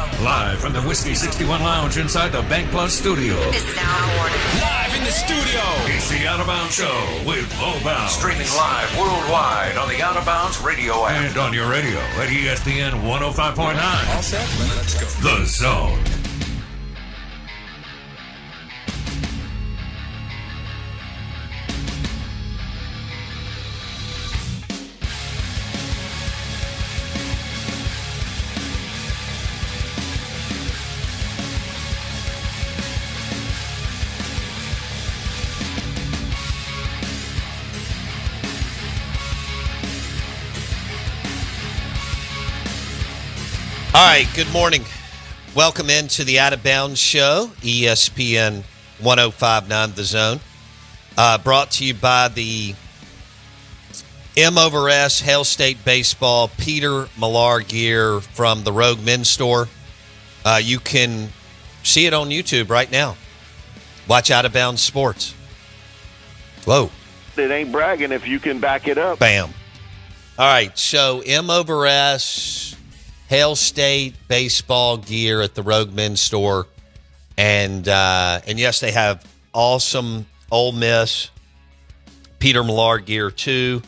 Live from the Whiskey 61 Lounge inside the Bank Plus studio. Is now awarded. Live in the studio. It's the Out of Bounds Show with Mo Bounds. Streaming live worldwide on the Out of Bounds radio app. And on your radio at ESPN 105.9. All set? Let's go. The Zone. All right, good morning. Welcome into the Out of Bounds Show, ESPN 105.9 The Zone. Brought to you by the M over S Hail State Baseball Peter Millar gear from the Rogue Men's Store. You can see it on YouTube right now. Watch Out of Bounds Sports. Whoa. It ain't bragging if you can back it up. Bam. All right, so M over S Hail State baseball gear at the Rogue Men's Store, and yes, they have awesome Ole Miss Peter Millar gear too.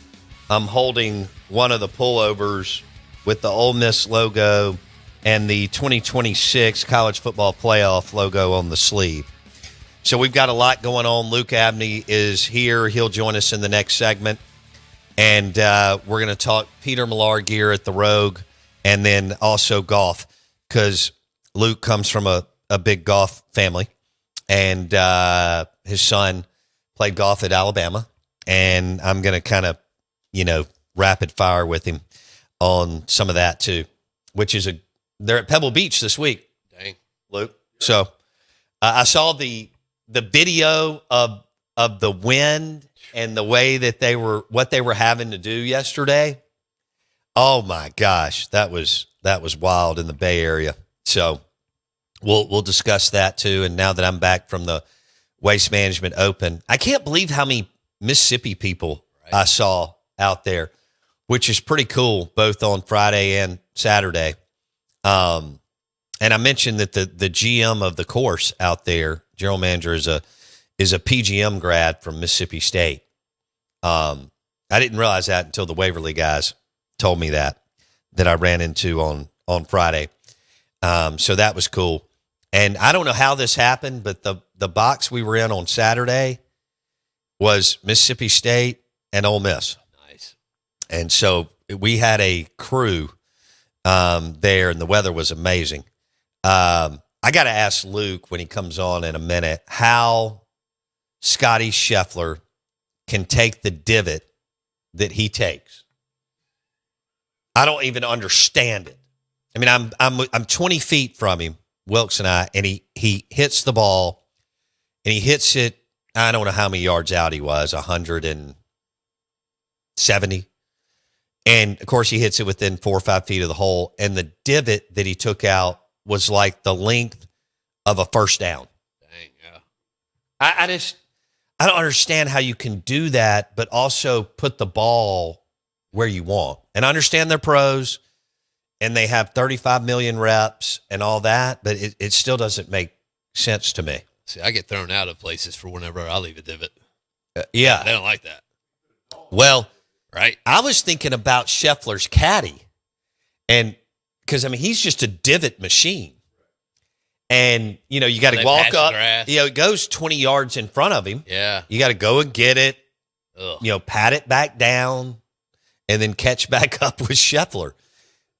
I'm holding one of the pullovers with the Ole Miss logo and the 2026 College Football Playoff logo on the sleeve. So we've got a lot going on. Luke Abney is here. He'll join us in the next segment, and we're going to talk Peter Millar gear at the Rogue. And then also golf, because Luke comes from a big golf family, and his son played golf at Alabama. And I'm going to kind of, rapid fire with him on some of that too, which is they're at Pebble Beach this week. Dang, Luke. So I saw the video of the wind and the way that what they were having to do yesterday. Oh my gosh, that was wild in the Bay Area. So we'll discuss that too. And now that I'm back from the Waste Management Open, I can't believe how many Mississippi people I saw out there, which is pretty cool, both on Friday and Saturday. And I mentioned that the GM of the course out there, general manager, is a PGM grad from Mississippi State. I didn't realize that until the Waverly guys told me that I ran into on Friday. So that was cool. And I don't know how this happened, but the box we were in on Saturday was Mississippi State and Ole Miss. Nice. And so we had a crew there, and the weather was amazing. I got to ask Luke when he comes on in a minute how Scotty Scheffler can take the divot that he takes. I don't even understand it. I mean, I'm 20 feet from him, Wilkes and I, and he hits the ball, and he hits it. I don't know how many yards out he was, 170. And of course, he hits it within 4 or 5 feet of the hole. And the divot that he took out was like the length of a first down. Dang, yeah. I don't understand how you can do that, but also put the ball where you want. And I understand they're pros and they have 35 million reps and all that, but it still doesn't make sense to me. See, I get thrown out of places for whenever I leave a divot. Yeah. They don't like that. Well, right. I was thinking about Scheffler's caddy, and because, he's just a divot machine. And, you got to walk up. It goes 20 yards in front of him. Yeah. You got to go and get it, Ugh. pat it back down, and then catch back up with Scheffler.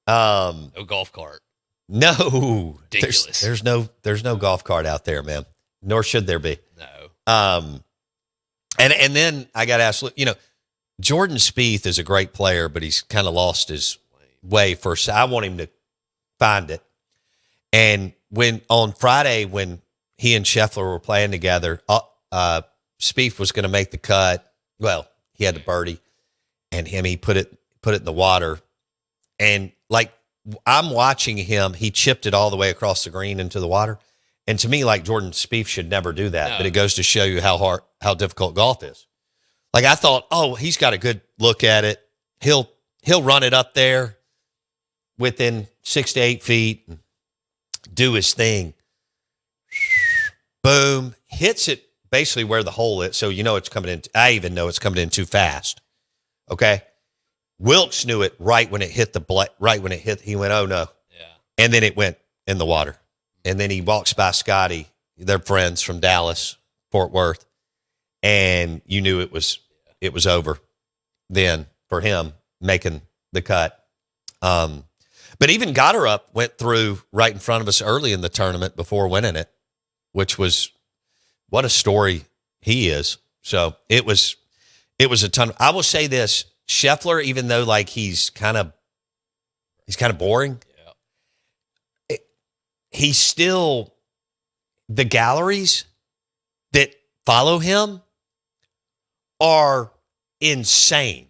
No golf cart. No. Ridiculous. There's no golf cart out there, man. Nor should there be. No. And then I got to ask, Jordan Spieth is a great player, but he's kind of lost his way first. I want him to find it. And on Friday, when he and Scheffler were playing together, Spieth was going to make the cut. Well, he had the birdie, and he put it in the water. And I'm watching him, he chipped it all the way across the green into the water. And to me, Jordan Spieth should never do that. No. But it goes to show you how difficult golf is. I thought, he's got a good look at it. He'll run it up there within 6 to 8 feet. do his thing. Boom, hits it basically where the hole is. So you know it's coming in. I even know it's coming in too fast. Okay. Wilkes knew it right when it hit right when it hit. He went, oh no. Yeah. And then it went in the water. And then he walks by Scotty, their friends from Dallas, Fort Worth. And you knew it was over then for him making the cut. But even Gotterup went through right in front of us early in the tournament before winning it, which was what a story he is. So it was a ton. I will say this, Scheffler, even though like he's kind of boring. Yeah. He's still, the galleries that follow him are insane.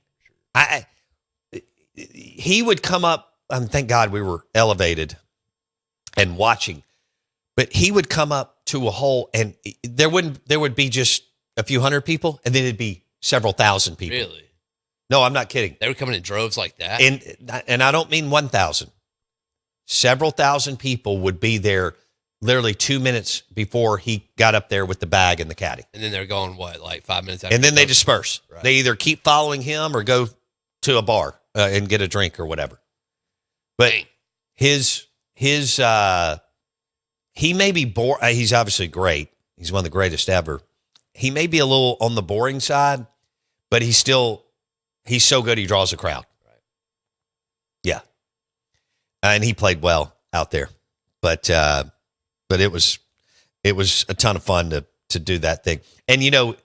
He would come up, thank God we were elevated and watching, but he would come up to a hole and there would be just a few hundred people and then it'd be several thousand people. Really? No, I'm not kidding. They were coming in droves like that? And I don't mean 1,000. Several thousand people would be there literally 2 minutes before he got up there with the bag and the caddy. And then they're going, what, like 5 minutes after? And then they disperse. Right. They either keep following him or go to a bar and get a drink or whatever. But Dang. he may be bored. He's obviously great. He's one of the greatest ever. He may be a little on the boring side, but he's so good he draws a crowd. Right. Yeah. And he played well out there. But it was a ton of fun to do that thing. And you know,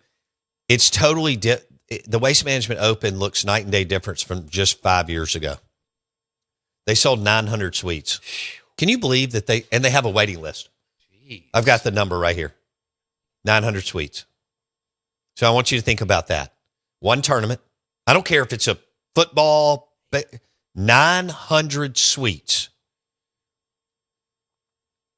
it's totally the Waste Management Open looks night and day difference from just 5 years ago. They sold 900 suites. Can you believe that they have a waiting list? Jeez. I've got the number right here. 900 suites. So I want you to think about that. One tournament. I don't care if it's a football, but 900 suites.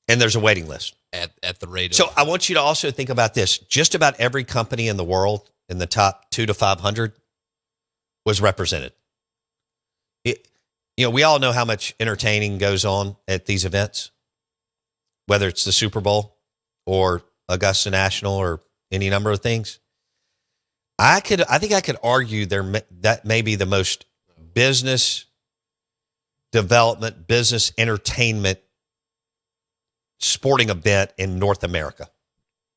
And there's a waiting list. At the rate of... So I want you to also think about this. Just about every company in the world in the top 2 to 500 was represented. We all know how much entertaining goes on at these events, whether it's the Super Bowl or Augusta National or any number of things. I think I could argue that may be the most business development, business entertainment sporting event in North America.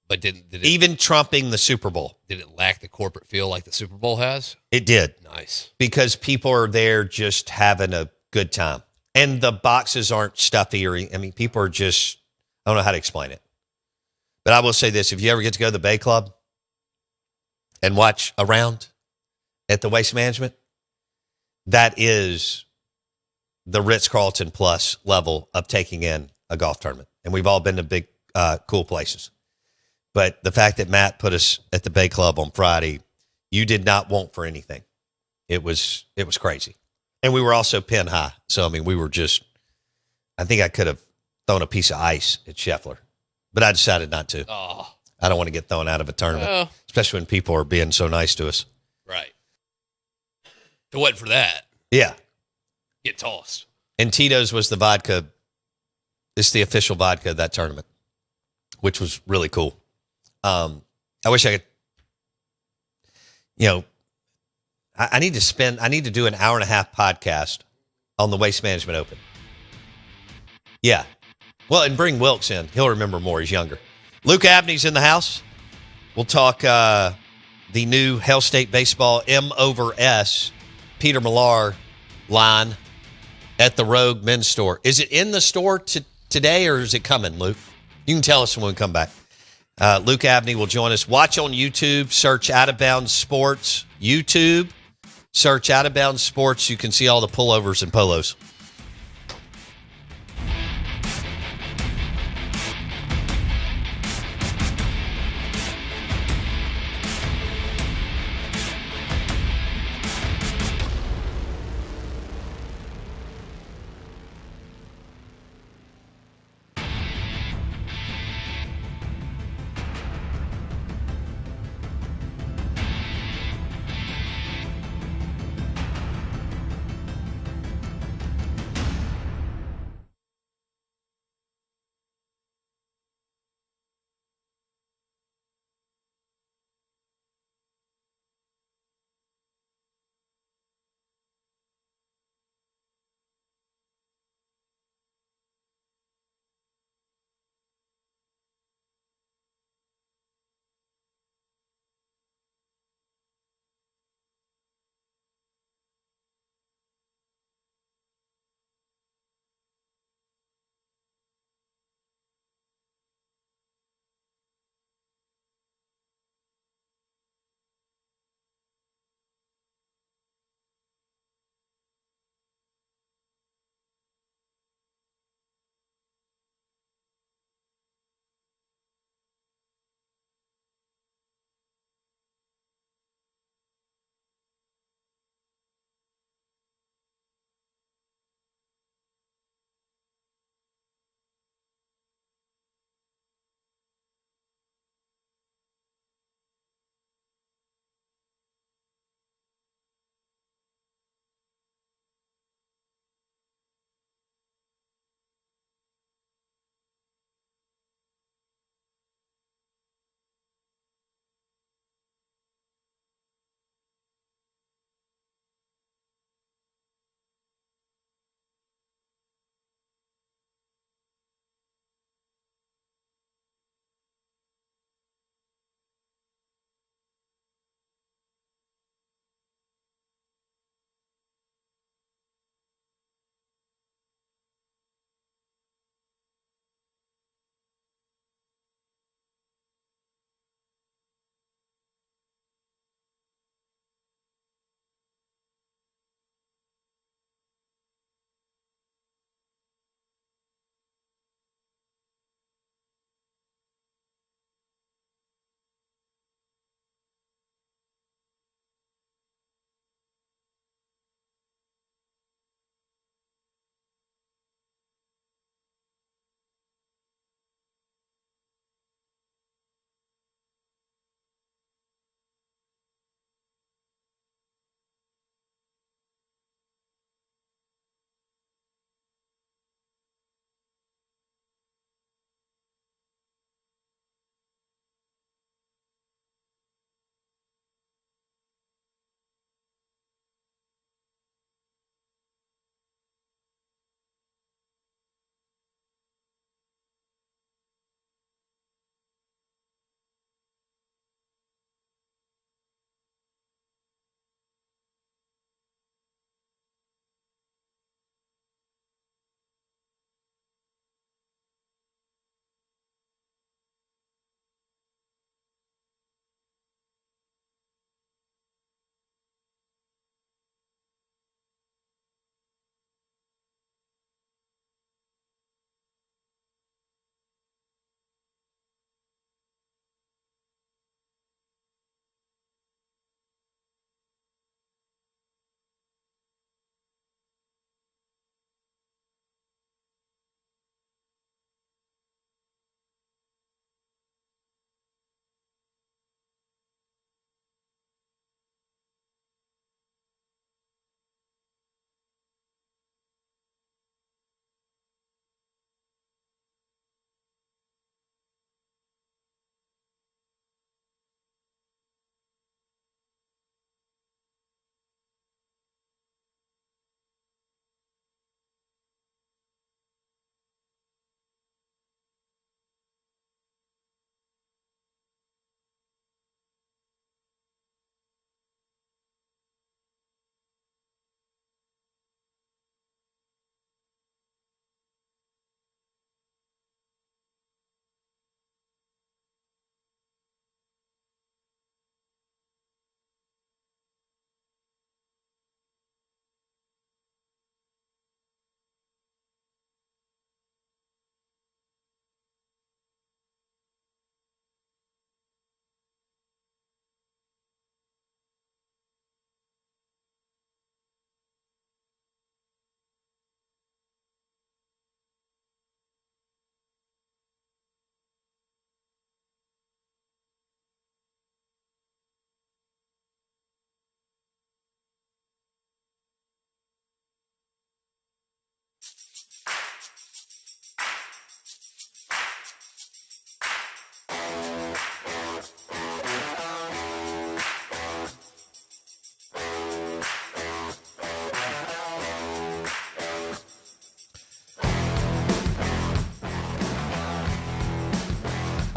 But did it, even trumping the Super Bowl. Did it lack the corporate feel like the Super Bowl has? It did. Nice. Because people are there just having a good time. And the boxes aren't stuffy people are just, I don't know how to explain it. But I will say this, if you ever get to go to the Bay Club and watch a round at the Waste Management, that is the Ritz-Carlton Plus level of taking in a golf tournament. And we've all been to big, cool places. But the fact that Matt put us at the Bay Club on Friday, you did not want for anything. It was crazy. And we were also pin high. So, we were just, I think I could have thrown a piece of ice at Scheffler, but I decided not to. Oh. I don't want to get thrown out of a tournament, especially when people are being so nice to us. Right. If it wasn't for that. Yeah. Get tossed. And Tito's was the vodka. It's the official vodka of that tournament, which was really cool. I wish I could, I need to do an hour and a half podcast on the Waste Management Open. Yeah. Well, and bring Wilkes in. He'll remember more. He's younger. Luke Abney's in the house. We'll talk the new Hell State Baseball M/S Peter Millar line at the Rogue Men's Store. Is it in the store today or is it coming, Luke? You can tell us when we come back. Luke Abney will join us. Watch on YouTube. Search Out of Bounds Sports. YouTube. Search Out of Bounds Sports. You can see all the pullovers and polos.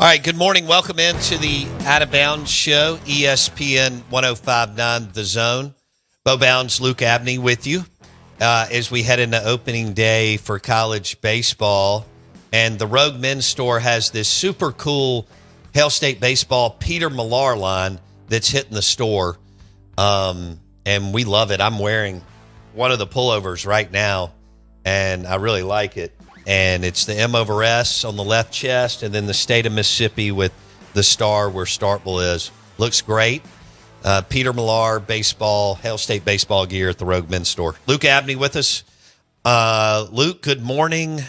All right, good morning. Welcome into the Out of Bounds show, ESPN 105.9 The Zone. Bo Bounds, Luke Abney with you as we head into opening day for college baseball. And the Rogue Men's Store has this super cool Hail State Baseball Peter Millar line that's hitting the store. And we love it. I'm wearing one of the pullovers right now, and I really like it. And it's the M over S on the left chest, and then the state of Mississippi with the star where Starkville is. Looks great. Peter Millar baseball, Hail State baseball gear at the Rogue Men's Store. Luke Abney with us. Luke, good morning.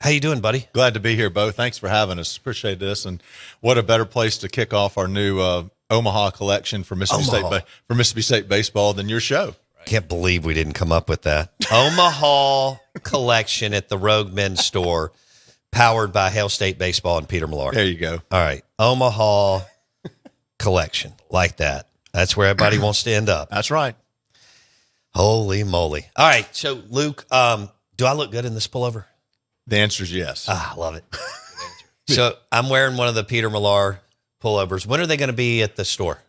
How you doing, buddy? Glad to be here, Bo. Thanks for having us. Appreciate this. And what a better place to kick off our new Omaha collection for Mississippi State baseball than your show. Can't believe we didn't come up with that. Omaha collection at the Rogue Men's Store, powered by Hail State Baseball and Peter Millar. There you go. All right. Omaha collection, like that. That's where everybody wants to end up. That's right. Holy moly. All right. So, Luke, do I look good in this pullover? The answer is yes. I love it. So, I'm wearing one of the Peter Millar pullovers. When are they going to be at the store?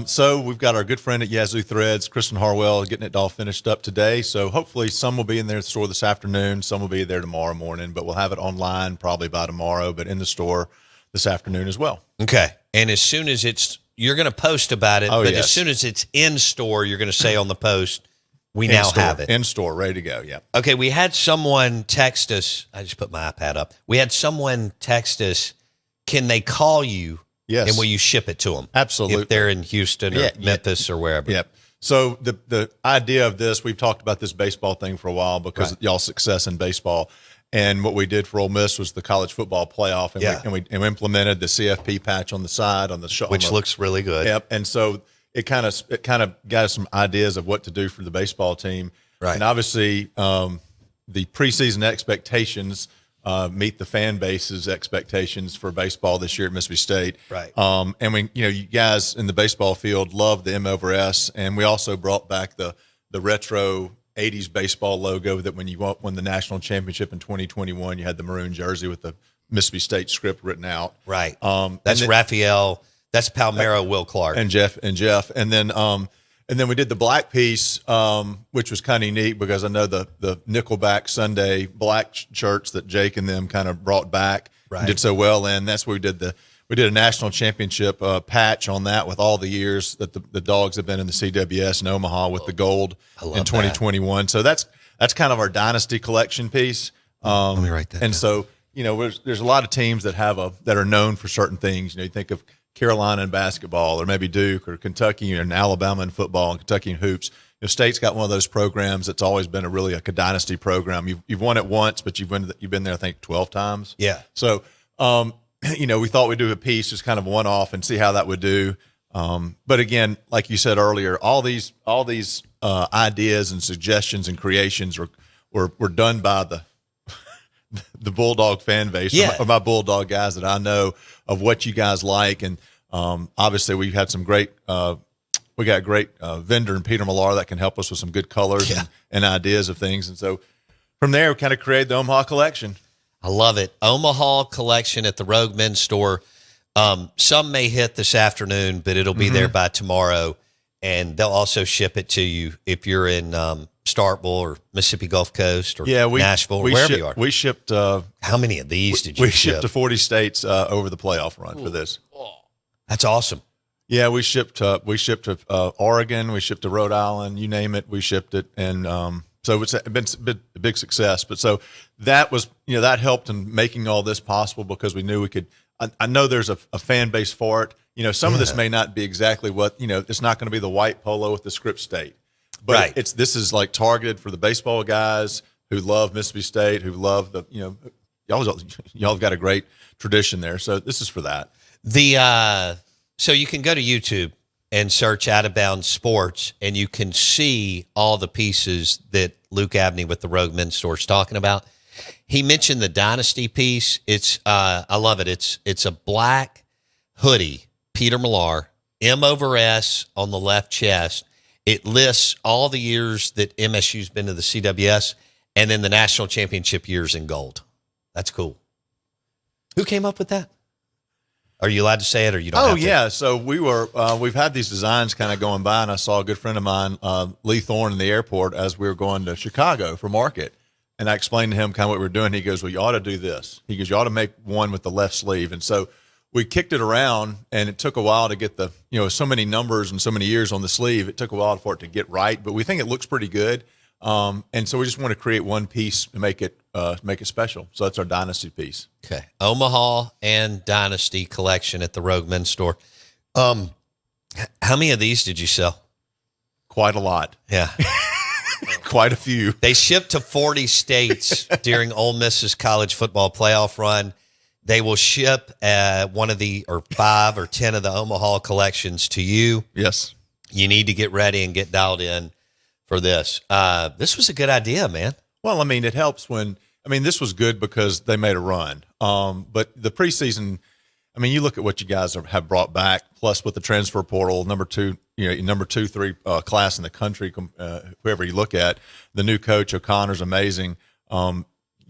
So we've got our good friend at Yazoo Threads, Kristen Harwell, getting it all finished up today. So hopefully some will be in their store this afternoon. Some will be there tomorrow morning, but we'll have it online probably by tomorrow, but in the store this afternoon as well. Okay. And as soon as you're going to post about it, but yes. as soon as it's in store, you're going to say on the post, we now have it. In store, ready to go. Yeah. Okay. We had someone text us. I just put my iPad up. We had someone text us. Can they call you? Yes. And will you ship it to them? Absolutely. If they're in Houston or Memphis or wherever. Yep. So the idea of this, we've talked about this baseball thing for a while because of y'all's success in baseball. And what we did for Ole Miss was the college football playoff, and we implemented the CFP patch on the side on the show, which looks really good. Yep. And so it kind of got us some ideas of what to do for the baseball team. Right. And obviously the preseason expectations meet the fan base's expectations for baseball this year at Mississippi State. Right. And you guys in the baseball field love the M over S, and we also brought back the retro 80s baseball logo that when you won the national championship in 2021, you had the maroon jersey with the Mississippi State script written out. Right. That's Raphael. That's Palmero, Will Clark. And Jeff. And then we did the black piece, which was kind of neat because I know the Nickelback Sunday black shirts that Jake and them kind of brought back and did so well in. That's where we did a national championship patch on that with all the years that the Dogs have been in the CWS in Omaha with the gold in 2021. That. So that's kind of our dynasty collection piece. Let me write that And down. so there's a lot of teams that that are known for certain things. You think of Carolina in basketball, or maybe Duke, or Kentucky and Alabama in football, and Kentucky in hoops. State's got one of those programs that's always been a dynasty program. You've won it once, but you've been there I think 12 times. Yeah. So we thought we'd do a piece just kind of one off and see how that would do. But again, like you said earlier, all these ideas and suggestions and creations were done by the Bulldog fan base, or my Bulldog guys that I know of what you guys like. And obviously we've had some great we got a great vendor in Peter Millar that can help us with some good colors and ideas of things. And so from there, we kind of created the Omaha collection. I love it. Omaha collection at the Rogue Men's Store. Some may hit this afternoon, but it'll be there by tomorrow. And they'll also ship it to you if you're in Starkville or Mississippi Gulf Coast or Nashville or wherever you are. We shipped. How many of these did you We ship? shipped to 40 states over the playoff run for this. That's awesome. Yeah, we shipped to Oregon, we shipped to Rhode Island, you name it, we shipped it, and so it's been a big success. But so that was that helped in making all this possible because we knew we could. I know there's a fan base for it. Some of this may not be exactly what it's not going to be the white polo with the script state, but this is like targeted for the baseball guys who love Mississippi State, who love y'all have got a great tradition there. So this is for that. So you can go to YouTube and search Out of Bounds Sports, and you can see all the pieces that Luke Abney with the Rogue Men's Store is talking about. He mentioned the Dynasty piece. It's I love it. It's a black hoodie, Peter Millar, M over S on the left chest. It lists all the years that MSU's been to the CWS, and then the national championship years in gold. That's cool. Who came up with that? Are you allowed to say it, or you don't? Oh have to? yeah. So we've had these designs kind of going by, and I saw a good friend of mine, Lee Thorne, in the airport as we were going to Chicago for market. And I explained to him kind of what we were doing. He goes, well, you ought to do this. He goes, you ought to make one with the left sleeve. And so we kicked it around, and it took a while to get so many numbers and so many years on the sleeve. It took a while for it to get right, but we think it looks pretty good. And so we just want to create one piece to make it special. So that's our Dynasty piece. Okay. Omaha and Dynasty collection at the Rogue Men's Store. How many of these did you sell? Quite a lot. Yeah. Quite a few. They shipped to 40 states during Ole Miss's college football playoff run. They will ship one of or 5 or 10 of the Omaha collections to you. Yes. You need to get ready and get dialed in for this. This was a good idea, man. Well, I mean, it helps this was good because they made a run. But the preseason, I mean, you look at what you guys have brought back, plus with the transfer portal, number 2, 3 class in the country, whoever you look at, the new coach O'Connor's amazing. You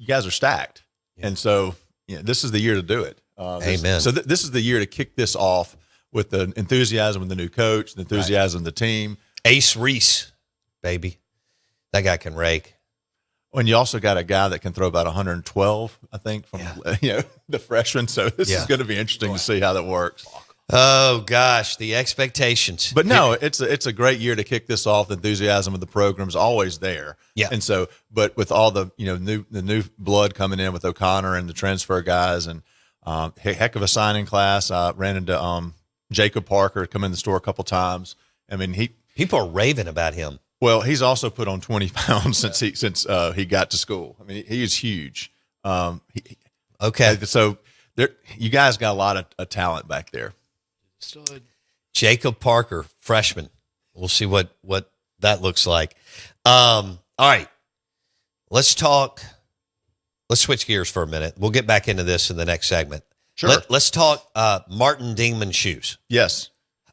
guys are stacked, and so this is the year to do it. Amen. So this is the year to kick this off with the enthusiasm of the new coach, the enthusiasm of the team. Ace Reese, baby, that guy can rake. And you also got a guy that can throw about 112, I think, from the freshman. So this is going to be interesting to see how that works. Oh gosh, the expectations. But no, it's a great year to kick this off. The enthusiasm of the program's always there. Yeah. And so, but with all the new blood coming in with O'Connor and the transfer guys, and heck of a signing class. I ran into Jacob Parker, come in the store a couple times. I mean, people are raving about him. Well, he's also put on 20 pounds since he got to school. I mean, he is huge. Okay. So you guys got a lot of talent back there. Jacob Parker, freshman. We'll see what that looks like. All right. Let's switch gears for a minute. We'll get back into this in the next segment. Sure. Let's talk Martin Dingman shoes. Yes.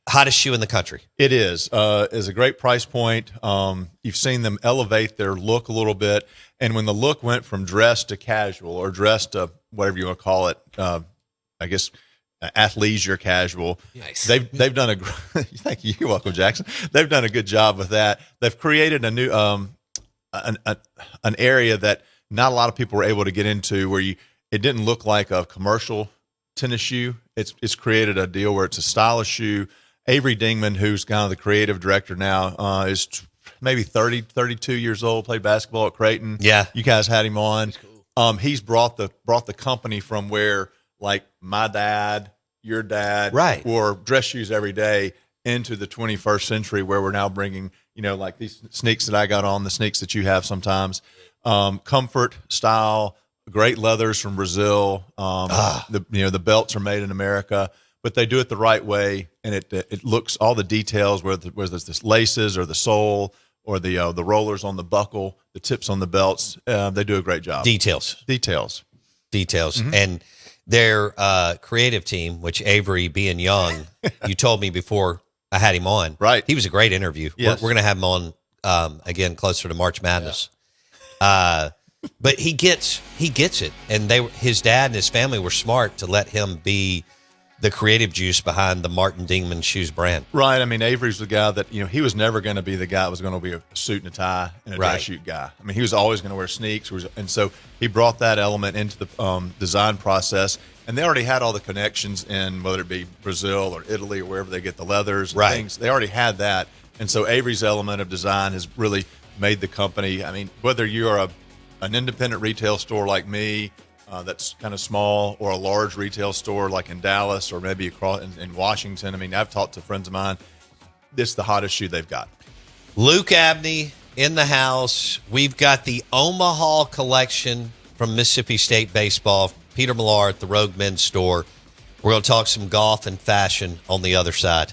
Hottest shoe in the country. It is. Is a great price point. You've seen them elevate their look a little bit. And when the look went from dress to casual, or dress to whatever you want to call it, I guess athleisure casual. Nice. They've done thank you. You're welcome, Jackson. They've done a good job with that. They've created a new an area that not a lot of people were able to get into, where it didn't look like a commercial tennis shoe. It's created a deal where it's a stylish shoe. Avery Dingman, who's kind of the creative director now, is maybe 32 years old, played basketball at Creighton. Yeah. You guys had him on. He's brought the company from where, like, my dad, your dad, right, wore dress shoes every day, into the 21st century, where we're now bringing, like these sneaks that I got on, the sneaks that you have sometimes, comfort, style, great leathers from Brazil. The belts are made in America, but they do it the right way, and it looks, all the details, whether there's this laces or the sole or the rollers on the buckle, the tips on the belts, they do a great job. Details. Mm-hmm. And their creative team, which Avery being young, you told me before I had him on. Right. He was a great interview. Yes. We're going to have him on again closer to March Madness. Yeah. But he gets it, and his dad and his family were smart to let him be the creative juice behind the Martin Dingman shoes brand. Right. I mean, Avery's the guy that, he was never going to be the guy that was going to be a suit and a tie and a dress shoot guy. I mean, he was always going to wear sneaks. And so he brought that element into the design process. And they already had all the connections in, whether it be Brazil or Italy or wherever they get the leathers and things. They already had that. And so Avery's element of design has really made the company. I mean, whether you're an independent retail store like me, that's kind of small, or a large retail store like in Dallas or maybe across in Washington. I mean, I've talked to friends of mine. This is the hottest shoe they've got. Luke Abney in the house. We've got the Omaha collection from Mississippi State Baseball. Peter Millar at the Rogue Men's Store. We're going to talk some golf and fashion on the other side.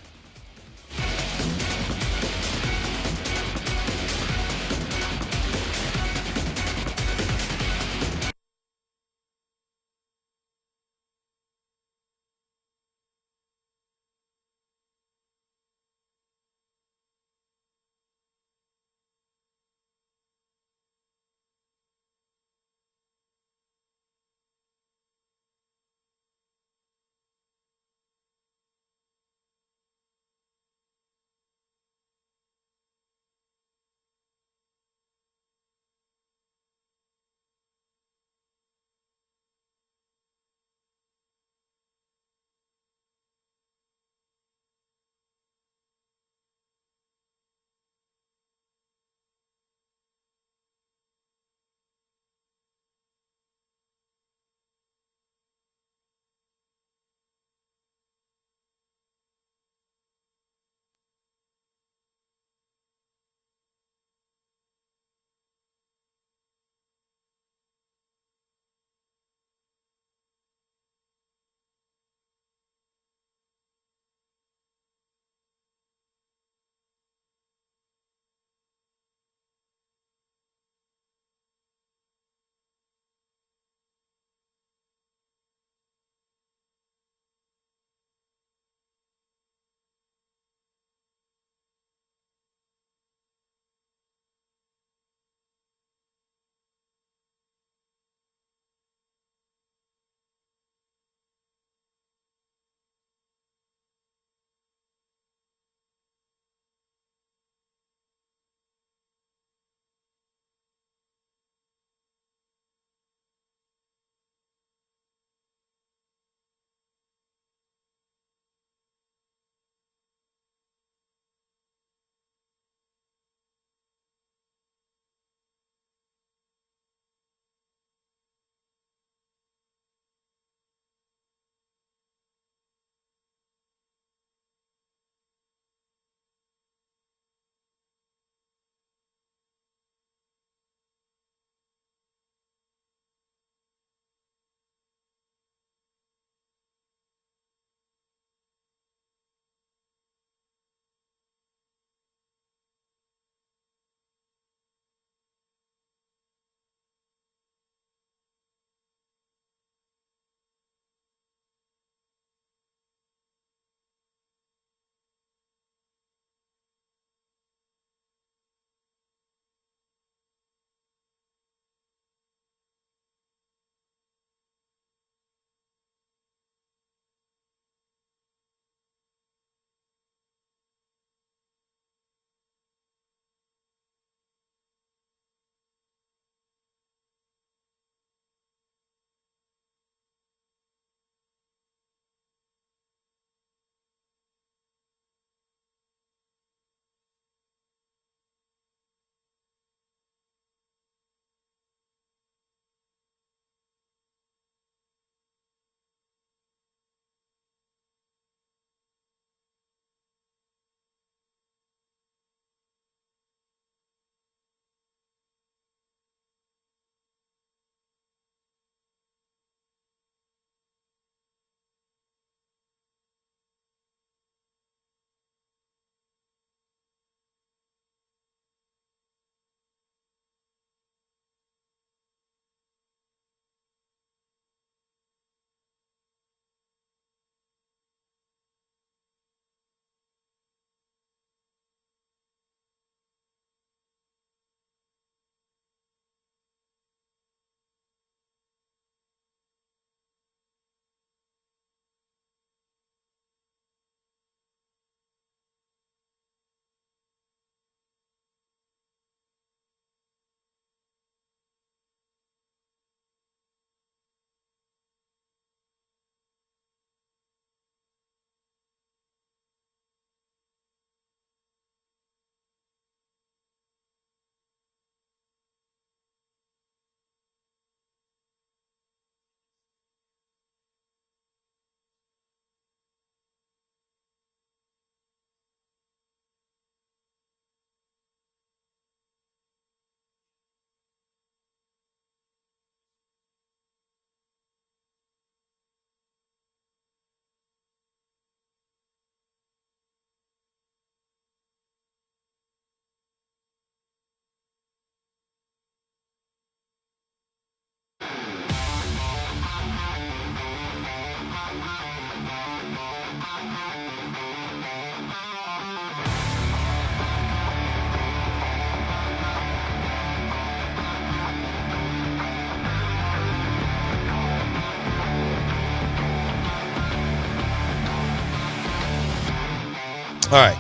All right.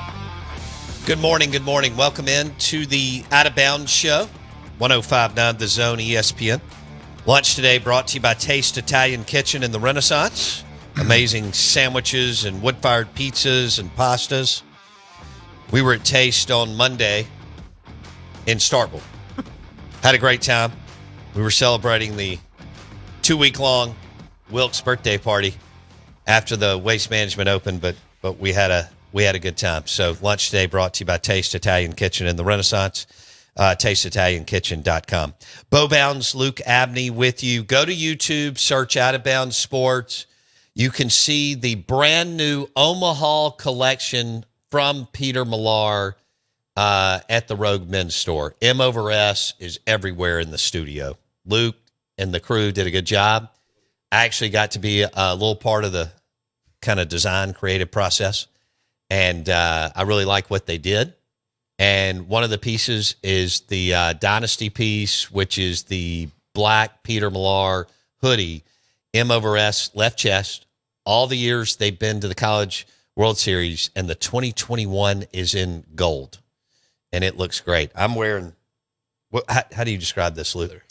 Good morning. Good morning. Welcome in to the Out of Bounds Show, 105.9 The Zone ESPN. Lunch today brought to you by Taste Italian Kitchen in the Renaissance. Amazing sandwiches and wood-fired pizzas and pastas. We were at Taste on Monday in Starkville. Had a great time. We were celebrating the 2-week-long Wilkes birthday party after the Waste Management Open, but we had a good time. So lunch today brought to you by Taste Italian Kitchen in the Renaissance, tasteitaliankitchen.com. Bo Bounds, Luke Abney with you. Go to YouTube, search Out of Bounds Sports. You can see the brand new Omaha collection from Peter Millar at the Rogue Men's Store. M over S is everywhere in the studio. Luke and the crew did a good job. I actually got to be a little part of the kind of design creative process. And I really like what they did. And one of the pieces is the Dynasty piece, which is the black Peter Millar hoodie, M over S, left chest. All the years they've been to the College World Series, and the 2021 is in gold. And it looks great. I'm wearing, how do you describe this, Luther?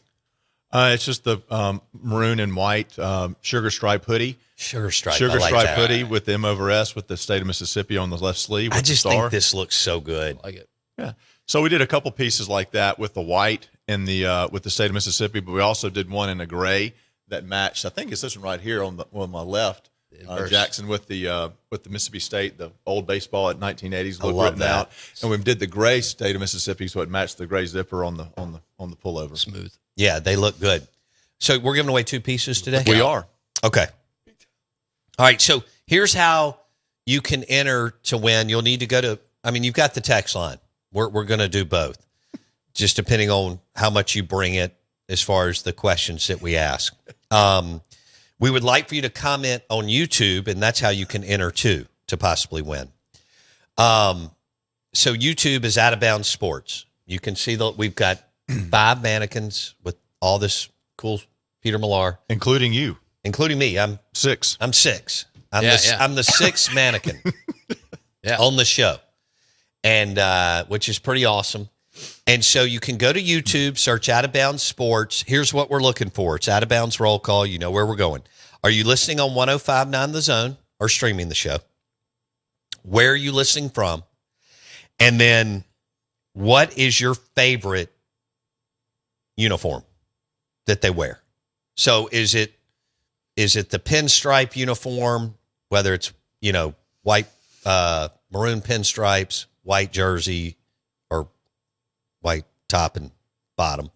It's just the maroon and white sugar stripe hoodie. Sugar stripe hoodie with M over S with the state of Mississippi on the left sleeve. I just think this looks so good. I like it. Yeah. So we did a couple pieces like that with the white and the with the state of Mississippi, but we also did one in a gray that matched. I think it's this one right here on my left. Jackson with the Mississippi State, the old baseball at 1980s look written out, and we did the gray state of Mississippi, so it matched the gray zipper on the pullover. Smooth. Yeah, they look good. So we're giving away 2 pieces today. We are. Okay. All right. So here's how you can enter to win. You'll need to go to. You've got the text line. We're going to do both, just depending on how much you bring it as far as the questions that we ask. We would like for you to comment on YouTube, and that's how you can enter too to possibly win. So YouTube is Out of Bounds Sports. You can see that we've got 5 mannequins with all this cool Peter Millar, including you, including me. I'm 6. I'm 6. I'm the 6th mannequin on the show, and which is pretty awesome. And so you can go to YouTube, search Out of Bounds Sports. Here's what we're looking for. It's Out of Bounds Roll Call. You know where we're going. Are you listening on 105.9 The Zone or streaming the show? Where are you listening from? And then what is your favorite uniform that they wear? So is it the pinstripe uniform, whether it's, white, maroon pinstripes, white jersey, or white top and bottom?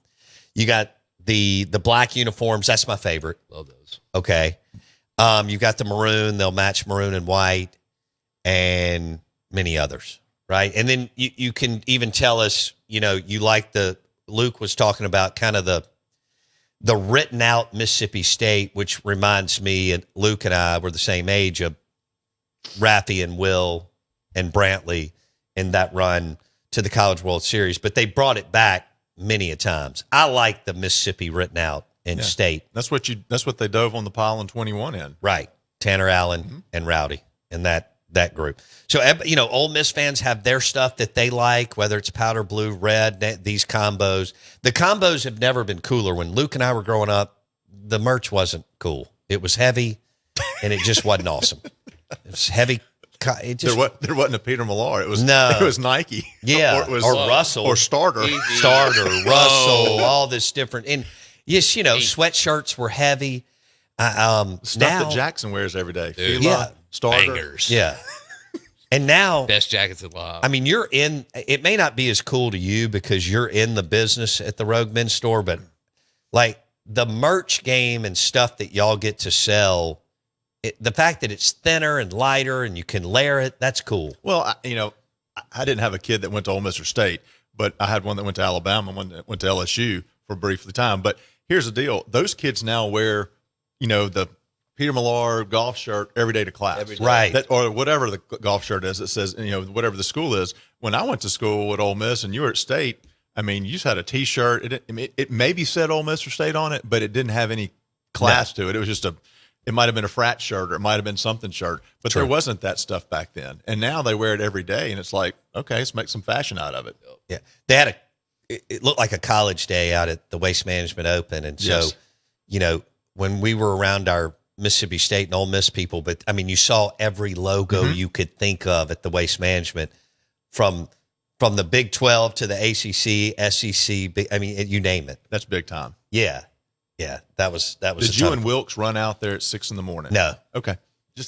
You got the black uniforms. That's my favorite. Love those. Okay. You got the maroon. They'll match maroon and white, and many others, right? And then you can even tell us, you like Luke was talking about kind of the written out Mississippi State, which reminds me, and Luke and I were the same age, of Raffy and Will and Brantley in that run to the College World Series, but they brought it back many a times. I like the Mississippi written out in State. That's what they dove on the pile in 21 in. Right. Tanner Allen and Rowdy and that group. So, Ole Miss fans have their stuff that they like, whether it's powder blue, red, these combos. The combos have never been cooler. When Luke and I were growing up, the merch wasn't cool. It was heavy, and it just wasn't awesome. It was heavy. There wasn't a Peter Millar. It was Nike. Yeah, or Russell. Or Starter. Russell, all this different. And yes, sweatshirts were heavy. Stuff that Jackson wears every day. Dude, Starter. Bangers. Yeah. And now, best jackets in live. it may not be as cool to you because you're in the business at the Rogue Men's Store, but like the merch game and stuff that y'all get to sell, the fact that it's thinner and lighter and you can layer it, that's cool. Well, I didn't have a kid that went to Ole Miss or State, but I had one that went to Alabama, one that went to LSU for briefly time. But here's the deal. Those kids now wear, the Peter Millar golf shirt every day to class. Right. Or whatever the golf shirt is that says, whatever the school is. When I went to school at Ole Miss and you were at State, you just had a T-shirt. It maybe said Ole Miss or State on it, but it didn't have any class to it. It was just It might have been a frat shirt or it might have been something shirt, but True. there wasn't that stuff back then. And now they wear it every day, and it's like, okay, let's make some fashion out of it. Yeah. They had it looked like a college day out at the Waste Management Open. And so, Yes. you know, when we were around our Mississippi State and Ole Miss people, but I mean, you saw every logo you could think of at the Waste Management from the Big 12 to the ACC, SEC, I mean, you name it. That's big time. Yeah. Yeah. That was Did you and Wilkes run out there at 6 a.m? No. Okay.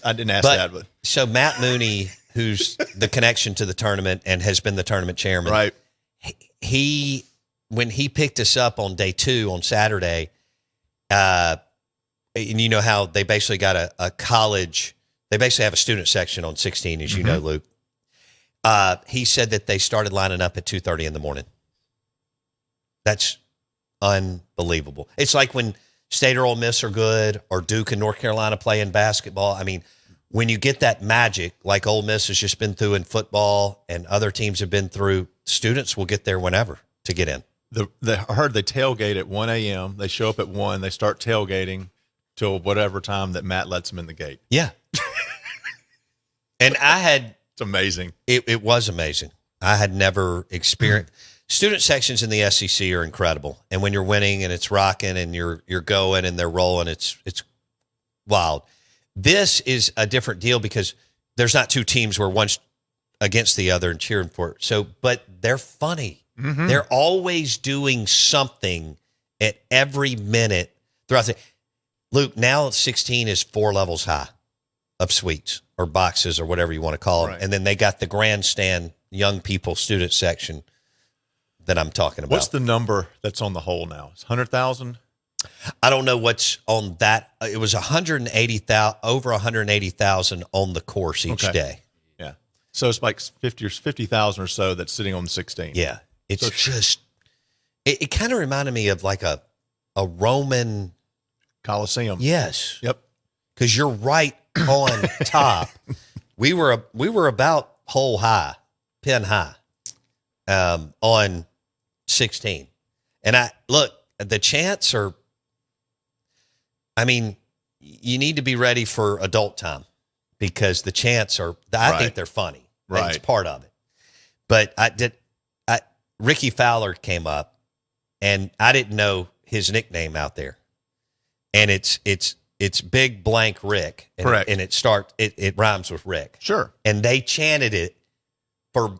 I didn't ask that, but so Matt Mooney, who's the connection to the tournament and has been the tournament chairman, right. When he picked us up on day 2 on Saturday, and you know how they basically got a college, they basically have a student section on 16, as you know, Luke. He said that they started lining up at 2:30 in the morning. That's unbelievable. It's like when State or Ole Miss are good, or Duke and North Carolina play in basketball. I mean, when you get that magic, like Ole Miss has just been through in football and other teams have been through, students will get there whenever to get in. I heard they tailgate at 1 a.m. They show up at 1. They start tailgating till whatever time that Matt lets them in the gate. Yeah. And It's amazing. It was amazing. I had never experienced student sections in the SEC are incredible. And when you're winning and it's rocking and you're going and they're rolling, it's wild. This is a different deal because there's not two teams where one's against the other and cheering for it. So, but they're funny. They're always doing something at every minute throughout the. Luke, now 16 is 4 levels high of suites or boxes or whatever you want to call them. Right. And then they got the grandstand young people student section that I'm talking about. What's the number that's on the whole now? It's 100,000? I don't know what's on that. It was 180,000, over 180,000 on the course each Okay. day. Yeah. So it's like 50,000 or so that's sitting on the 16. Yeah. It's just, it kind of reminded me of like a Roman. Coliseum. Yes. Yep. Because you're right on top. We were about hole high, pin high, on 16. And the chants are, I mean, you need to be ready for adult time because the chants are, I think they're funny. Right. It's part of it. But Ricky Fowler came up and I didn't know his nickname out there. And it's Big Blank Rick. And Correct. And it rhymes with Rick. Sure. And they chanted it for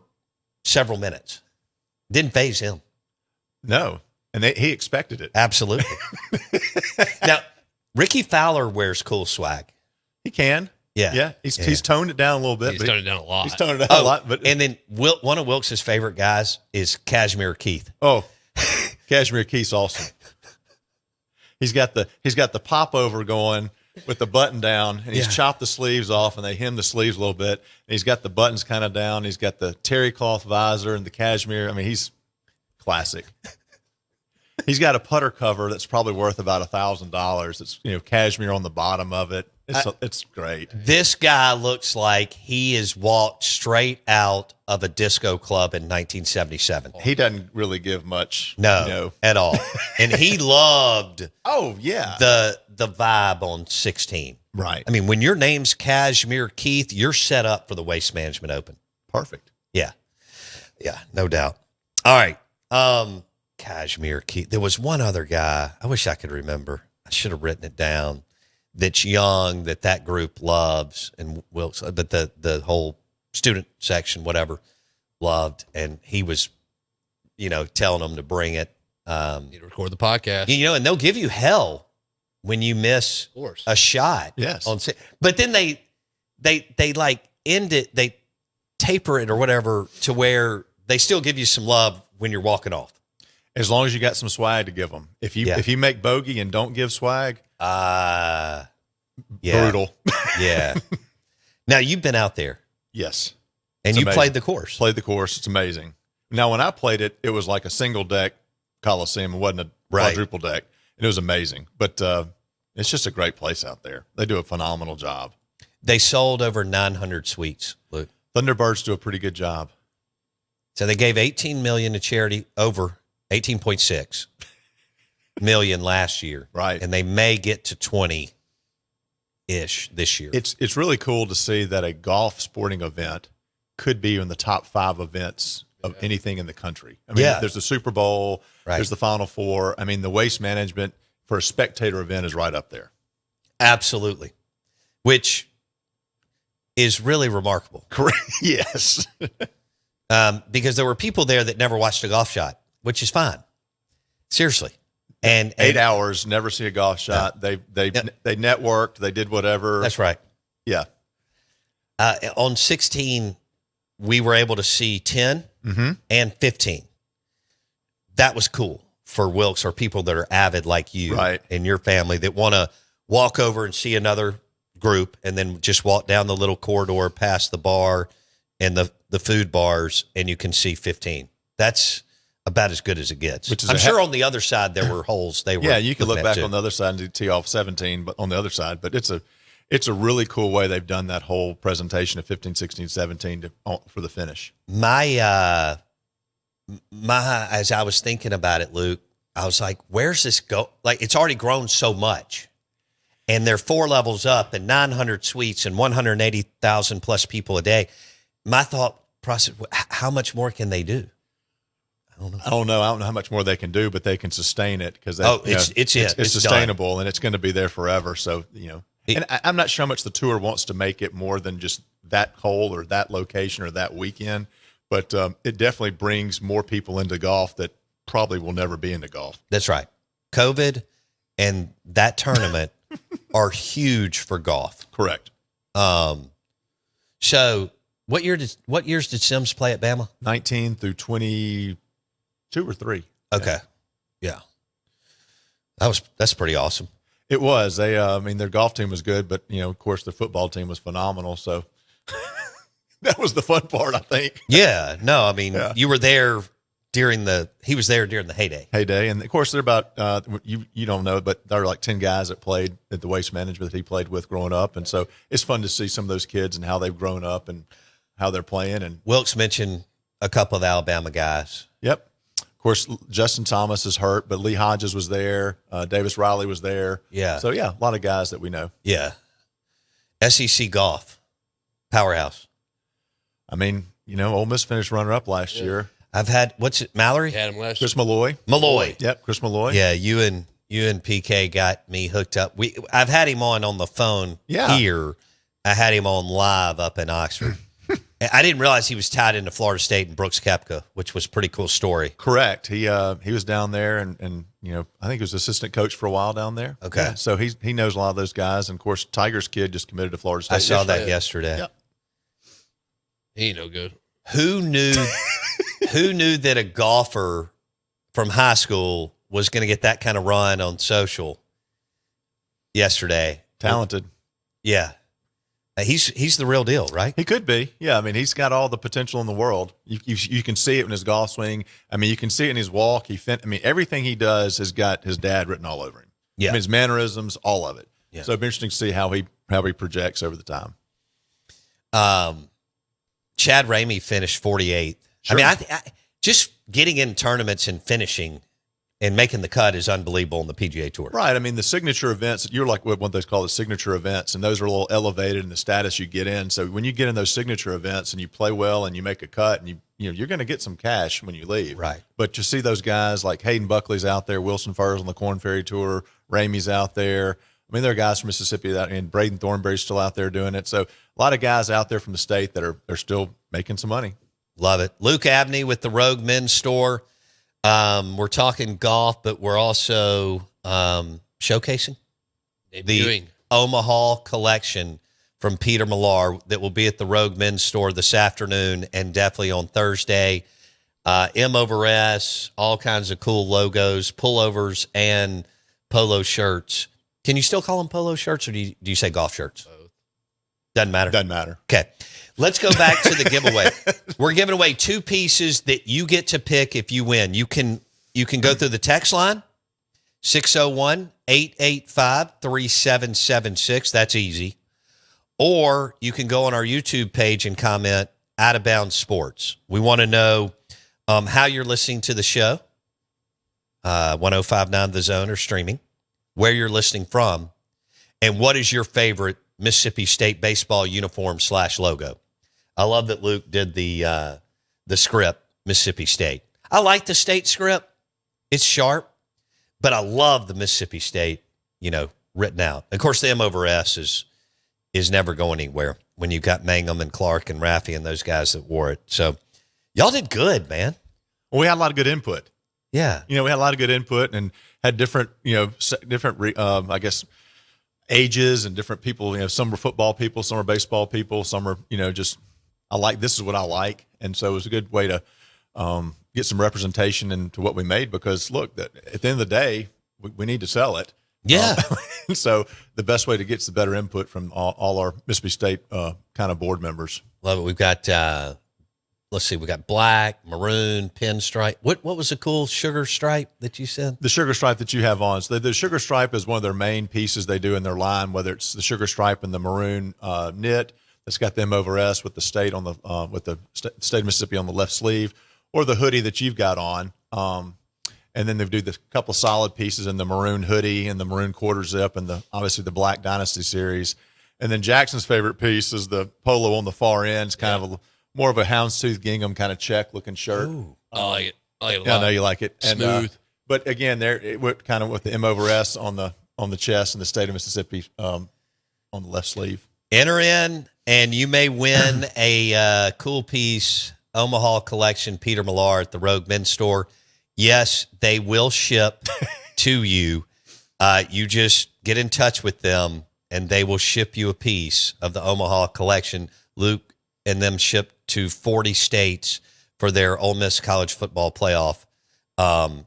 several minutes. Didn't faze him. No. And he expected it. Absolutely. Now, Ricky Fowler wears cool swag. He can. Yeah. Yeah. He's toned it down a little bit. He's but toned it down a lot. He's toned it down a lot. But And then one of Wilkes' favorite guys is Cashmere Keith. oh, Cashmere Keith's awesome. He's got the popover going with the button down, and he's chopped the sleeves off, and they hem the sleeves a little bit. And he's got the buttons kind of down. He's got the terry cloth visor and the cashmere. I mean, he's classic. He's got a putter cover that's probably worth about $1,000. It's cashmere on the bottom of it. It's great. This guy looks like he is walked straight out of a disco club in 1977. He doesn't really give much. No, at all. And he loved Oh yeah. the vibe on 16. Right. I mean, when your name's Cashmere Keith, you're set up for the Waste Management Open. Perfect. Yeah. Yeah, no doubt. All right. Cashmere Keith. There was one other guy. I wish I could remember. I should have written it down. That's young, that group loves, and Wilkes, but the whole student section, whatever, loved, and he was, telling them to bring it. Need to record the podcast. And they'll give you hell when you miss Of course. a shot. Yes. But then they like end it, they taper it or whatever to where they still give you some love when you're walking off. As long as you got some swag to give them. If you make bogey and don't give swag, Yeah. brutal. Yeah. Now you've been out there Yes. and It's you amazing. played the course. Played the course. It's amazing. Now, when I played it, it was like a single deck Coliseum. It wasn't a Right. quadruple deck. And it was amazing. But it's just a great place out there. They do a phenomenal job. They sold over 900 suites, Luke. Thunderbirds do a pretty good job. So they gave 18 million to charity, over 18.6 million last year. Right. And they may get to 20 ish this year. It's really cool to see that a golf sporting event could be in the top 5 events of anything in the country. I mean, there's the Super Bowl, there's the Final Four. I mean, the waste management for a spectator event is right up there. Absolutely. Which is really remarkable. Correct. Yes. Because there were people there that never watched a golf shot, which is fine. Seriously. And 8 hours, never see a golf shot. They networked, they did whatever. That's right. Yeah. On 16, we were able to see 10 and 15. That was cool for Wilkes or people that are avid like you and your family that want to walk over and see another group and then just walk down the little corridor past the bar and the food bars and you can see 15. That's about as good as it gets. Which is I'm sure on the other side there were holes. They were you can look back on the other side and tee off 17, but on the other side. But it's a really cool way they've done that whole presentation of 15, 16, 17 for the finish. My as I was thinking about it, Luke, I was like, where's this go? Like, it's already grown so much. And they're 4 levels up and 900 suites and 180,000 plus people a day. My thought process, how much more can they do? I don't know how much more they can do, but they can sustain it because it's sustainable done. And it's going to be there forever. So, and I'm not sure how much the tour wants to make it more than just that hole or that location or that weekend, but it definitely brings more people into golf that probably will never be into golf. That's right. COVID and that tournament are huge for golf. Correct. So what years did Sims play at Bama? 19 through 22 or 3. Okay. Yeah. That's pretty awesome. It was. Their golf team was good, but of course the football team was phenomenal. So that was the fun part, I think. Yeah. No, I mean, you were there he was there during the heyday. And of course they're about, you don't know, but there are like 10 guys that played at the waste management that he played with growing up. And so it's fun to see some of those kids and how they've grown up and how they're playing. And Wilkes mentioned a couple of the Alabama guys. Yep. Of course, Justin Thomas is hurt, but Lee Hodges was there. Davis Riley was there. Yeah. So, a lot of guys that we know. Yeah. SEC golf, powerhouse. I mean, Ole Miss finished runner-up last year. I've had, Mallory? Had him last Chris Malloy. Yep, Chris Malloy. Yeah, you and PK got me hooked up. I've had him on the phone here. I had him on live up in Oxford. I didn't realize he was tied into Florida State and Brooks Koepka, which was a pretty cool story. Correct. He was down there, and I think he was assistant coach for a while down there. Okay. Yeah, so he knows a lot of those guys, and of course Tiger's kid just committed to Florida State. I saw that yesterday. Yep. He ain't no good. Who knew that a golfer from high school was going to get that kind of run on social yesterday? Talented. Yeah. He's the real deal, right? He could be. Yeah, I mean, he's got all the potential in the world. You can see it in his golf swing. I mean, you can see it in his walk. Everything he does has got his dad written all over him. Yeah. I mean, his mannerisms, all of it. Yeah. So it'll be interesting to see how he projects over the time. Chad Ramey finished 48th. Sure. I mean, I just getting in tournaments and finishing and making the cut is unbelievable on the PGA Tour. Right. I mean, the signature events, you're like what they call the signature events, and those are a little elevated in the status you get in. So when you get in those signature events and you play well and you make a cut, and you're going to get some cash when you leave. Right. But you see those guys like Hayden Buckley's out there, Wilson Furr's on the Korn Ferry Tour, Ramey's out there. I mean, there are guys from Mississippi and Braden Thornberry's still out there doing it. So a lot of guys out there from the state that are still making some money. Love it. Luke Abney with the Rogue Men's Store. We're talking golf, but we're also showcasing the Omaha collection from Peter Millar that will be at the Rogue Men's Store this afternoon and definitely on Thursday. M over S, all kinds of cool logos, pullovers, and polo shirts. Can you still call them polo shirts, or do you say golf shirts? Both. Doesn't matter? Doesn't matter. Okay. Let's go back to the giveaway. We're giving away 2 pieces that you get to pick if you win. You can go through the text line, 601-885-3776. That's easy. Or you can go on our YouTube page and comment, Out of Bounds Sports. We want to know how you're listening to the show, 105.9 The Zone or streaming, where you're listening from, And what is your favorite Mississippi State baseball uniform / logo? I love that Luke did the script, Mississippi State. I like the state script. It's sharp, but I love the Mississippi State, written out. Of course, the M/S is never going anywhere when you got Mangum and Clark and Raffy and those guys that wore it. So y'all did good, man. Well, we had a lot of good input. Yeah. We had a lot of good input and had different, I guess, ages and different people. Some were football people, some are baseball people, some are, this is what I like. And so it was a good way to get some representation into what we made because, look, at the end of the day, we need to sell it. Yeah. So the best way to get the better input from all our Mississippi State kind of board members. Love it. We've got, let's see, we got black, maroon, pinstripe. What was the cool sugar stripe that you said? The sugar stripe that you have on. So the sugar stripe is one of their main pieces they do in their line, whether it's the sugar stripe and the maroon knit that's got the M/S with the state on the with the state of Mississippi on the left sleeve, or the hoodie that you've got on. And then they do the couple solid pieces in the maroon hoodie and the maroon quarter zip and obviously the Black Dynasty series. And then Jackson's favorite piece is the polo on the far end. It's kind of more of a houndstooth gingham kind of check looking shirt. Ooh, I like it. I know you like it. And, smooth. But again, it went kind of with the M/S on the chest and the state of Mississippi on the left sleeve. Enter in, and you may win a cool piece, Omaha collection, Peter Millar at the Rogue Men's Store. Yes, they will ship to you. You just get in touch with them, and they will ship you a piece of the Omaha collection. Luke and them ship to 40 states for their Ole Miss College Football Playoff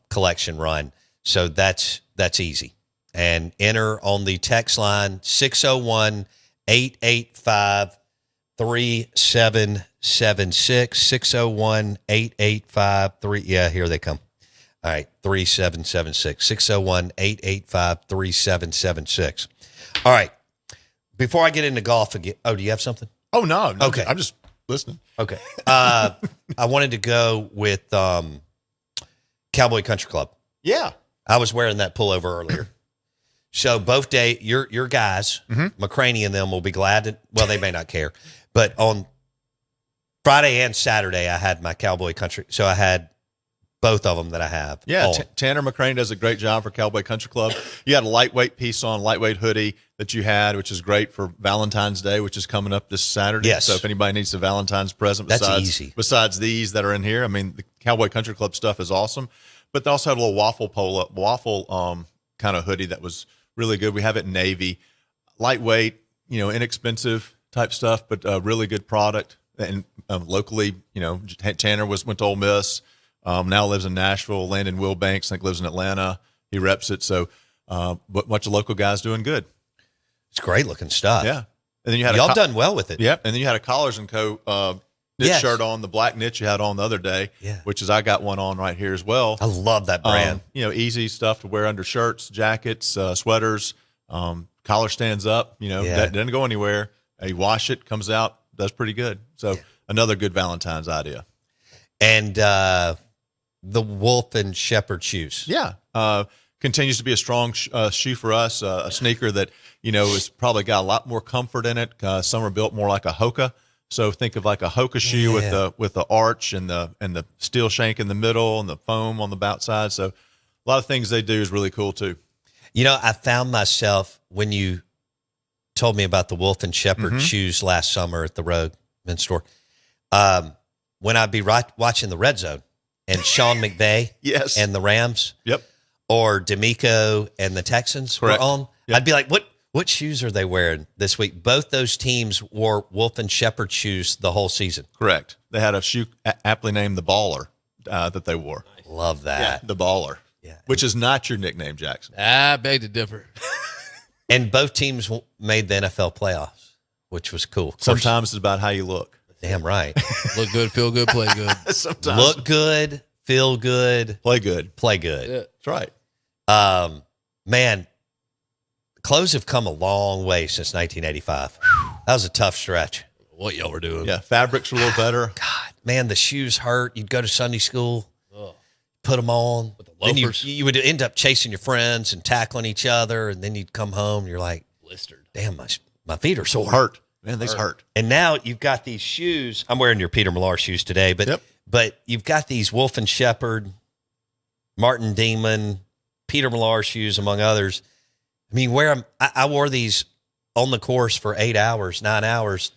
collection run. So that's easy. And enter on the text line 601-885-3776, 601-885-3. Yeah, here they come. All right, 3776, 601-885-3776. All right, before I get into golf again, do you have something? Oh, no. Okay. I'm just listening. Okay. I wanted to go with Cowboy Country Club. Yeah. I was wearing that pullover earlier. So both day, your guys, McCraney and them will be glad to, well, they may not care, but on Friday and Saturday, I had my Cowboy Country. So I had both of them that I have. Yeah, Tanner McCraney does a great job for Cowboy Country Club. You had a lightweight piece on, lightweight hoodie that you had, which is great for Valentine's Day, which is coming up this Saturday. Yes. So if anybody needs a Valentine's present easy. Besides these that are in here, I mean, the Cowboy Country Club stuff is awesome. But they also had a little waffle kind of hoodie that was really good. We have it in navy, lightweight, inexpensive type stuff, but really good product. And locally, Tanner went to Ole Miss. Now lives in Nashville. Landon Wilbanks, I think, lives in Atlanta. He reps it. So, but bunch of local guys doing good. It's great looking stuff. Yeah. And then you had y'all done well with it. Yep. And then you had a Collars and Co. Knit shirt on, the black knit you had on the other day, which is I got one on right here as well. I love that brand. Easy stuff to wear under shirts, jackets, sweaters. Collar stands up. That doesn't go anywhere. You wash it, comes out, does pretty good. So another good Valentine's idea. And the Wolf and Shepherd shoes. Yeah. Continues to be a strong shoe for us, a sneaker that, has probably got a lot more comfort in it. Some are built more like a Hoka. So think of like a Hoka shoe with the arch and the steel shank in the middle and the foam on the outside. So a lot of things they do is really cool too. I found myself when you told me about the Wolf and Shepherd shoes last summer at the Rogue Men's Store. When I'd be watching the Red Zone and Sean McVay and the Rams, or D'Amico and the Texans were on, I'd be like, what shoes are they wearing this week? Both those teams wore Wolf and Shepherd shoes the whole season. Correct. They had a shoe aptly named the Baller that they wore. Love that. Yeah, the Baller. Yeah. Which is not your nickname, Jackson. I beg to differ. And both teams made the NFL playoffs, which was cool. Sometimes it's about how you look. Damn right. Look good, feel good, play good. Sometimes. Look good, feel good, play good. Play good. Yeah. That's right. Man, clothes have come a long way since 1985. That was a tough stretch. What y'all were doing. Yeah, fabrics were a little better. God, man, the shoes hurt. You'd go to Sunday school, put them on. With the then loafers. you would end up chasing your friends and tackling each other, and then you'd come home and you're like, blistered. Damn, my feet are sore. Hurt. Man, these hurt. And now you've got these shoes. I'm wearing your Peter Millar shoes today, but you've got these Wolf and Shepherd, Martin Demon, Peter Millar shoes, among others. I mean, I wore these on the course for 8 hours, 9 hours.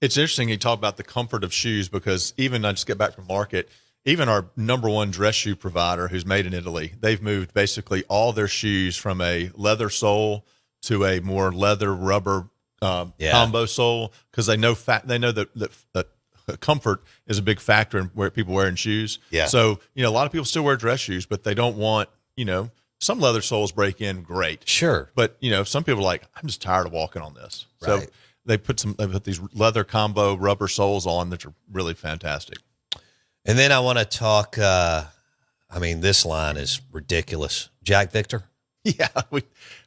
It's interesting you talk about the comfort of shoes because even I just get back from market, even our number one dress shoe provider who's made in Italy, they've moved basically all their shoes from a leather sole to a more leather rubber combo sole because they know that comfort is a big factor in where people wearing shoes. Yeah. So, a lot of people still wear dress shoes, but they don't want, some leather soles break in great. Sure. But, some people are like, I'm just tired of walking on this. Right. So they put these leather combo rubber soles on that are really fantastic. And then I want to talk, this line is ridiculous. Jack Victor. Yeah.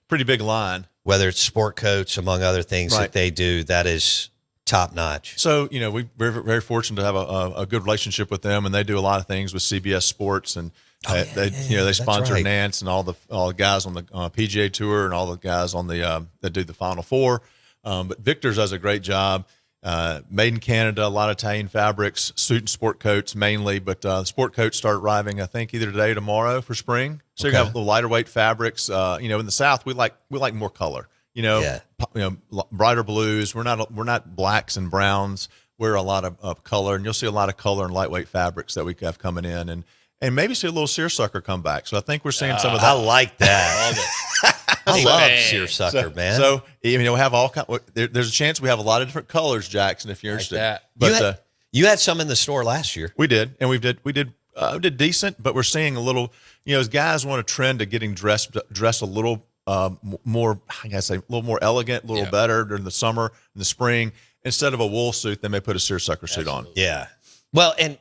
Pretty big line. Whether it's sport coats, among other things that they do, that is top notch. So, we're very, very fortunate to have a good relationship with them, and they do a lot of things with CBS Sports, and they sponsor right. Nance and all the guys on the PGA Tour and all the guys on the that do the Final Four. But Victor's does a great job. Made in Canada, a lot of Italian fabrics, suit and sport coats mainly, but sport coats start arriving, I think, either today or tomorrow for spring. So you have the lighter weight fabrics. In the South, we like more color. Brighter blues. We're not blacks and browns. We're a lot of color, and you'll see a lot of color and lightweight fabrics that we have coming in, and maybe see a little seersucker come back. So I think we're seeing some of that. I like that. I love seersucker, man. So we have all kind. There's a chance we have a lot of different colors, Jackson, if you're interested. That. But you had some in the store last year. we did, and we did decent. But we're seeing a little. As guys want to trend to getting dressed a little more. I gotta say, a little more elegant, a little better during the summer and the spring. Instead of a wool suit, they may put a seersucker suit on. Yeah. Well, and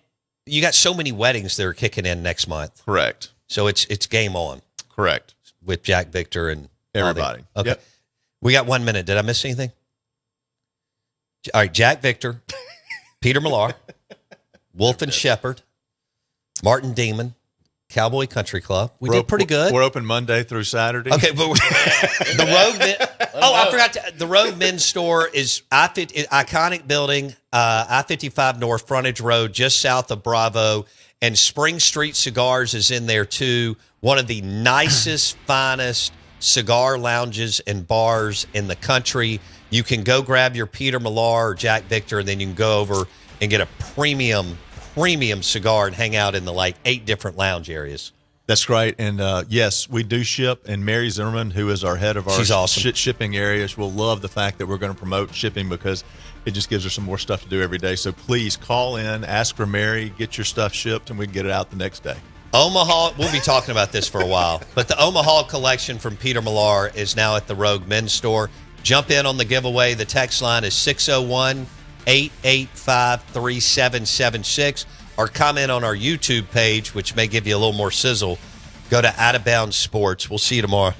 you got so many weddings that are kicking in next month. Correct. So it's game on. Correct. With Jack Victor and Everybody. Okay. Yep. We got 1 minute. Did I miss anything? All right. Jack Victor, Peter Millar, Wolf and Shepherd, Martin Demon, Cowboy Country Club. We did pretty good. We're open Monday through Saturday. Okay, but the Rogue Men. Oh, I forgot. The Rogue Men's store is iconic building, I-55 North, frontage road, just south of Bravo, and Spring Street Cigars is in there too. One of the nicest, finest cigar lounges and bars in the country. You can go grab your Peter Millar or Jack Victor, and then you can go over and get a premium cigar and hang out in the 8 different lounge areas. That's great. And yes, we do ship. And Mary Zimmerman, who is our head of our She's awesome. Shipping areas, will love the fact that we're going to promote shipping because it just gives her some more stuff to do every day. So please call in, ask for Mary, get your stuff shipped, and we can get it out the next day. Omaha, we'll be talking about this for a while, but the Omaha collection from Peter Millar is now at the Rogue Men's store. Jump in on the giveaway. The text line is 601-885-3776, or comment on our YouTube page, which may give you a little more sizzle. Go to Out of Bounds Sports. We'll see you tomorrow.